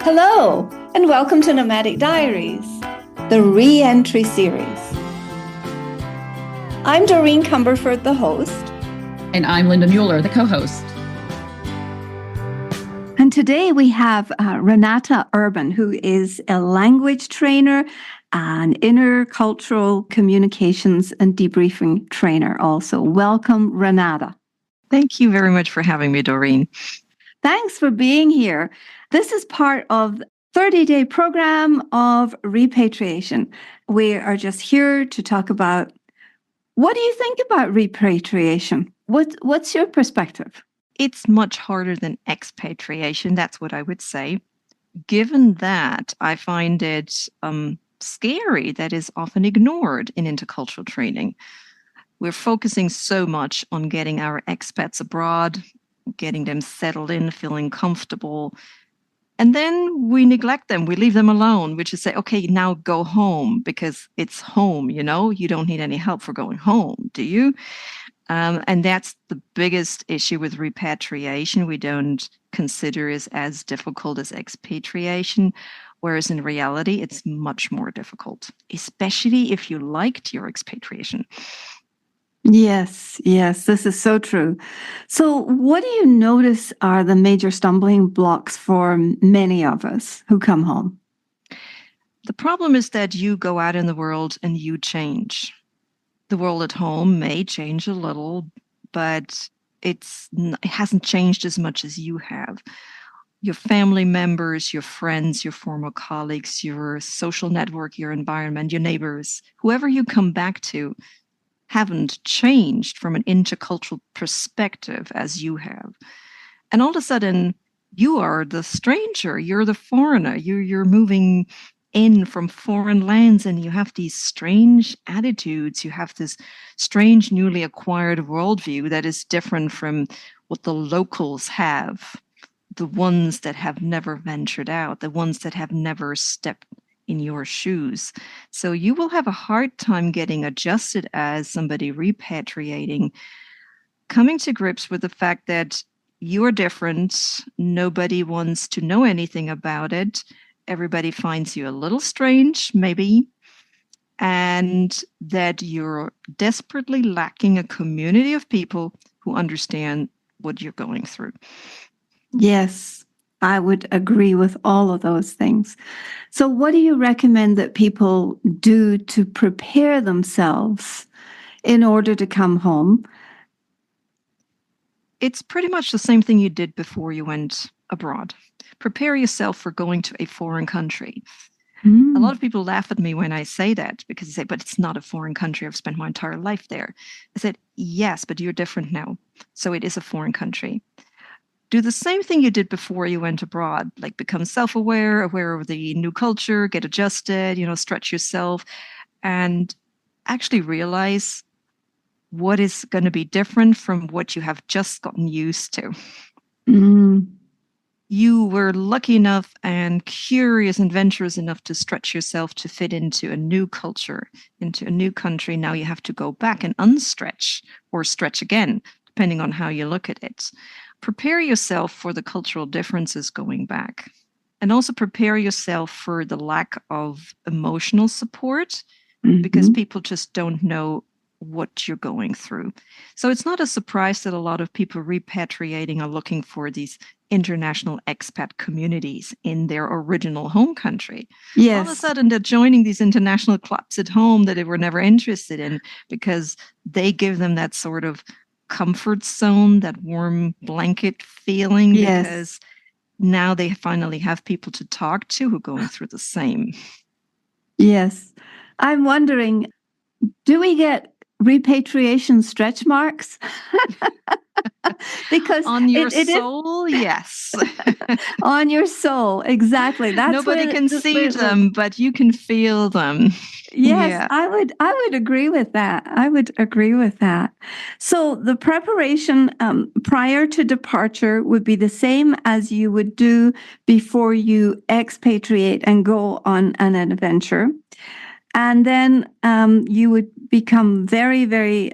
Hello, and welcome to Nomadic Diaries, the Reentry series. I'm Doreen Cumberford, the host. And I'm Linda Mueller, the co-host. And today we have Renata Urban, who is a language trainer and intercultural communications and debriefing trainer also. Welcome, Renata. Thank you very much for having me, Doreen. Thanks for being here. This is part of 30-day program of repatriation. We are just here to talk about, what do you think about repatriation? What's your perspective? It's much harder than expatriation, that's what I would say. Given that, I find it scary that is often ignored in intercultural training. We're focusing so much on getting our expats abroad, getting them settled in, feeling comfortable. And then we neglect them. We leave them alone, which is say, okay, now go home because it's home, you know, you don't need any help for going home, do you? And that's the biggest issue with repatriation. We don't consider it as difficult as expatriation, whereas in reality, it's much more difficult, especially if you liked your expatriation. Yes, this is so true. So what do you notice are the major stumbling blocks for many of us who come home? The problem is that you go out in the world and you change. The world at home may change a little, but it hasn't changed as much as you have. Your family members, your friends, your former colleagues, your social network, your environment, your neighbors, whoever you come back to, haven't changed from an intercultural perspective as you have. And all of a sudden, you are the stranger, you're the foreigner, you're moving in from foreign lands, and you have these strange attitudes, you have this strange newly acquired worldview that is different from what the locals have, the ones that have never ventured out, the ones that have never stepped in your shoes. So you will have a hard time getting adjusted as somebody repatriating, coming to grips with the fact that you are different. Nobody wants to know anything about it. Everybody finds you a little strange, maybe, and that you're desperately lacking a community of people who understand what you're going through. Yes, I would agree with all of those things. So what do you recommend that people do to prepare themselves in order to come home? It's pretty much the same thing you did before you went abroad. Prepare yourself for going to a foreign country. A lot of people laugh at me when I say that because they say, but it's not a foreign country. I've spent my entire life there. I said, yes, but you're different now. So it is a foreign country. Do the same thing you did before you went abroad, like become self-aware, aware of the new culture, get adjusted, stretch yourself, and actually realize what is going to be different from what you have just gotten used to. You were lucky enough and curious and adventurous enough to stretch yourself to fit into a new culture, into a new country. Now you have to go back and unstretch or stretch again, depending on how you look at it. Prepare yourself for the cultural differences going back, and also prepare yourself for the lack of emotional support because people just don't know what you're going through. So it's not a surprise that a lot of people repatriating are looking for these international expat communities in their original home country. Yes. All of a sudden they're joining these international clubs at home that they were never interested in because they give them that sort of comfort zone, that warm blanket feeling, Yes. because now they finally have people to talk to who are going through the same. Yes. I'm wondering, do we get repatriation stretch marks? Because on your soul, yes. On your soul, exactly. That's nobody can see them, but you can feel them. Yes, yeah. I would agree with that. I would agree with that. So the preparation prior to departure would be the same as you would do before you expatriate and go on an adventure. And then you would become very, very,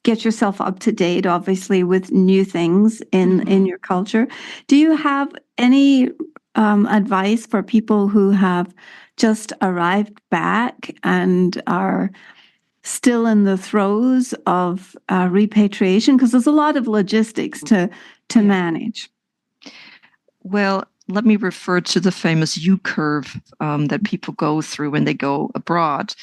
get yourself up to date, obviously, with new things in your culture. Do you have any advice for people who have just arrived back and are still in the throes of repatriation? Because there's a lot of logistics to manage. Well, let me refer to the famous U-curve that people go through when they go abroad.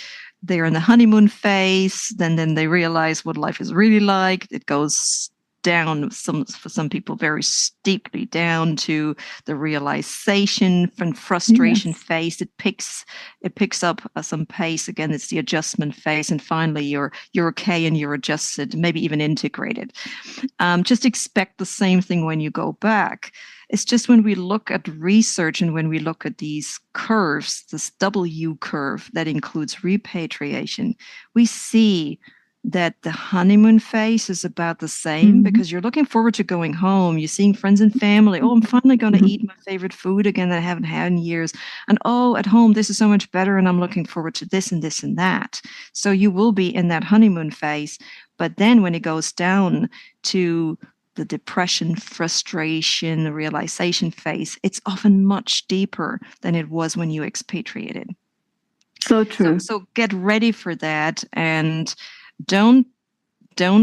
They're in the honeymoon phase, then they realize what life is really like. It goes down, for some people, very steeply down to the realization and frustration phase. It picks up some pace again. It's the adjustment phase, and finally you're okay and you're adjusted, maybe even integrated. Just expect the same thing when you go back. It's just when we look at research and when we look at these curves, this W curve that includes repatriation, we see that the honeymoon phase is about the same because you're looking forward to going home. You're seeing friends and family. Oh, I'm finally going to eat my favorite food again that I haven't had in years. And oh, at home, this is so much better. And I'm looking forward to this and this and that. So you will be in that honeymoon phase. But then when it goes down to the depression, frustration, the realization phase, it's often much deeper than it was when you expatriated. So true. So get ready for that, and don't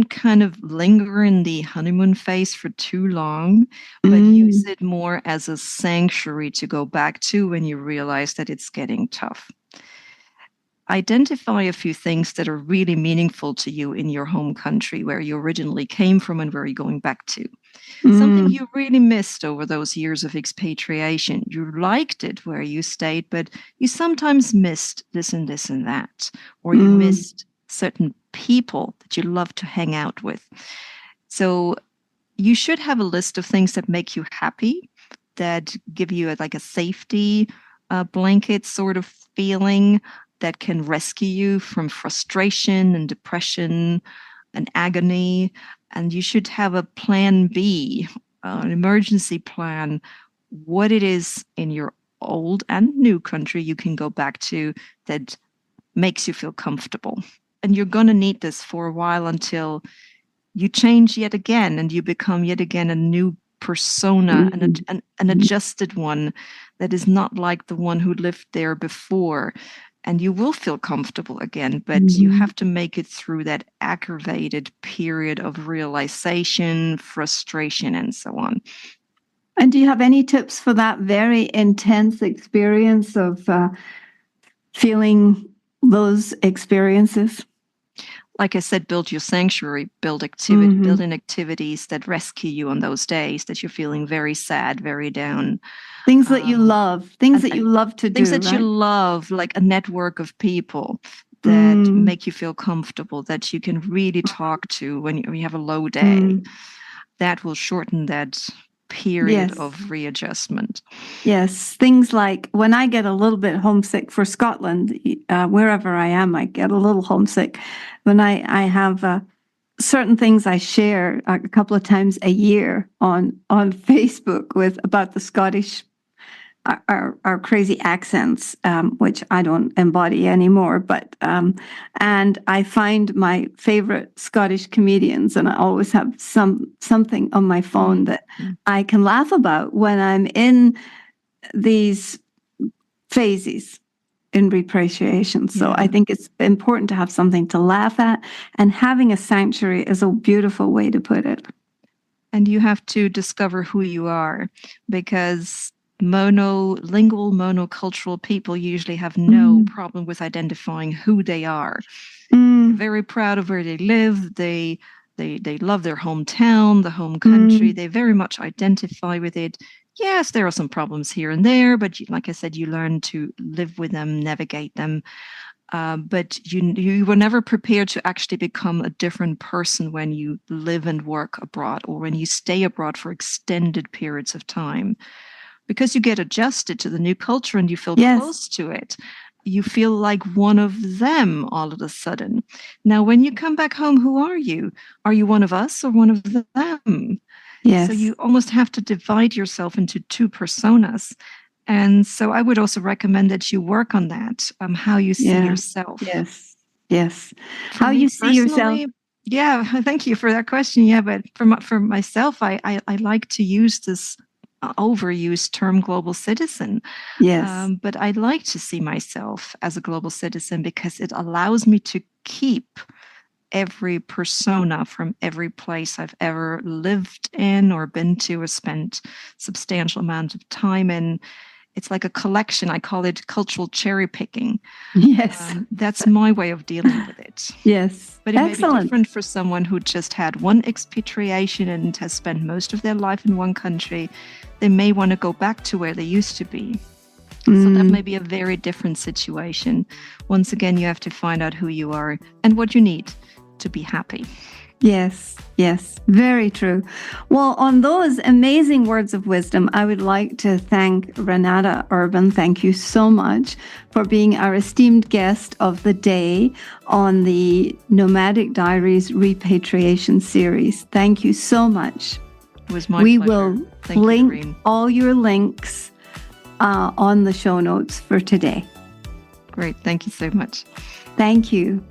kind of linger in the honeymoon phase for too long, but use it more as a sanctuary to go back to when you realize that it's getting tough. Identify a few things that are really meaningful to you in your home country, where you originally came from and where you're going back to. Something you really missed over those years of expatriation. You liked it where you stayed, but you sometimes missed this and this and that, or you missed certain people that you love to hang out with. So you should have a list of things that make you happy, that give you like a safety blanket sort of feeling, that can rescue you from frustration and depression and agony. And you should have a plan B, an emergency plan, what it is in your old and new country you can go back to that makes you feel comfortable. And you're going to need this for a while until you change yet again and you become yet again a new persona, an adjusted one that is not like the one who lived there before. And you will feel comfortable again, but you have to make it through that aggravated period of realization, frustration, and so on. And do you have any tips for that very intense experience of feeling those experiences? Like I said, build your sanctuary, build in activities that rescue you on those days that you're feeling very sad, very down. Things that you love, that you love to do. Things that you love, like a network of people that make you feel comfortable, that you can really talk to when you have a low day. That will shorten that period of readjustment. Yes, things like when I get a little bit homesick for Scotland, wherever I am, I get a little homesick. When I have certain things I share a couple of times a year on Facebook about the Scottish, our crazy accents, which I don't embody anymore. But and I find my favorite Scottish comedians, and I always have something on my phone that I can laugh about when I'm in these phases in repatriation. So I think it's important to have something to laugh at, and having a sanctuary is a beautiful way to put it. And you have to discover who you are, because monolingual, monocultural people usually have no problem with identifying who they are. They're very proud of where they live. They love their hometown, the home country. They very much identify with it. Yes, there are some problems here and there, but like I said, you learn to live with them, navigate them. But you were never prepared to actually become a different person when you live and work abroad, or when you stay abroad for extended periods of time, because you get adjusted to the new culture and you feel close to it. You feel like one of them all of a sudden. Now, when you come back home, who are you? Are you one of us or one of them? Yes. So you almost have to divide yourself into two personas. And so I would also recommend that you work on that, how you see yourself. Yes. How you see yourself. Yeah, thank you for that question. Yeah, but for myself, I like to use this overused term global citizen. Yes. But I like to see myself as a global citizen because it allows me to keep every persona from every place I've ever lived in or been to or spent substantial amount of time in. It's like a collection. I call it cultural cherry picking. Yes. That's my way of dealing with it. Yes. But it may Excellent. be different for someone who just had one expatriation and has spent most of their life in one country. They may want to go back to where they used to be. So that may be a very different situation. Once again, you have to find out who you are and what you need to be happy. Yes, yes, very true. Well, on those amazing words of wisdom, I would like to thank Renata Urban. Thank you so much for being our esteemed guest of the day on the Nomadic Diaries Repatriation series. Thank you so much. It was my We pleasure. will Thank you, link Doreen. all your links on the show notes for today. Great. Thank you so much. Thank you.